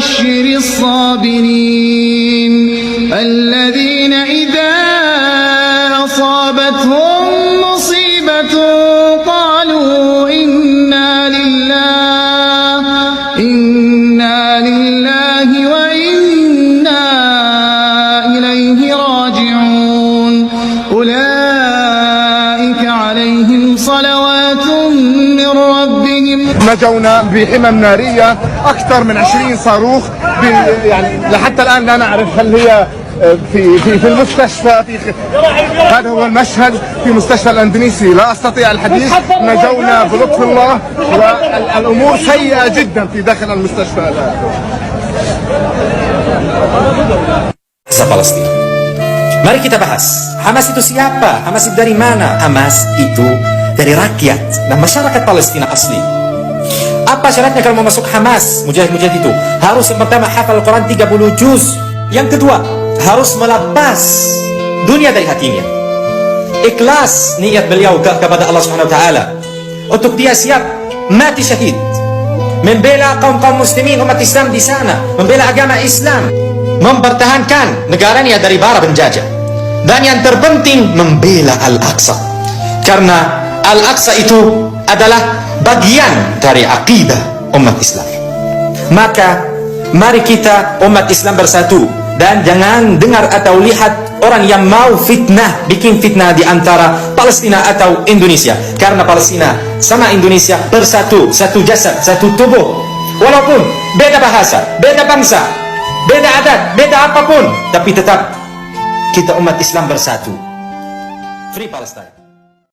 وبشر الصابرين الذين إذا أصابتهم مصيبة قالوا إنا لله وإنا إليه راجعون أولئك عليهم صلوات من ربهم. نجونا بحمم نارية أكثر من 20 صاروخ، يعني لحتى الآن لا نعرف هل هي في المستشفى. هذا هو المشهد في مستشفى الأندونيسي، لا أستطيع الحديث. نجونا بلطف الله والأمور سيئة جدا في داخل المستشفى الآن. Palestina. Mari kita bahas, Hamas itu siapa? Hamas itu dari mana? Hamas itu dari rakyat dan masyarakat Palestina asli. Apa syaratnya kalau mau masuk Hamas? Mujahid-mujahid itu harus yang pertama hafal Al-Quran 30 juz. Yang kedua, harus melepas dunia dari hatinya. Ikhlas niat beliau kepada Allah Subhanahu wa taala. Untuk dia siap mati syahid. Membela kaum muslimin umat Islam di sana, membela agama Islam, mempertahankan negaranya dari para penjajah. Dan yang terpenting membela Al-Aqsa. Karena Al-Aqsa itu adalah bagian dari akidah umat Islam. Maka mari kita umat Islam bersatu dan jangan dengar atau lihat orang yang mau fitnah, bikin fitnah di antara Palestina atau Indonesia. Karena Palestina sama Indonesia bersatu, satu jasad, satu tubuh. Walaupun beda bahasa, beda bangsa, beda adat, beda apapun, tapi tetap kita umat Islam bersatu. Free Palestine.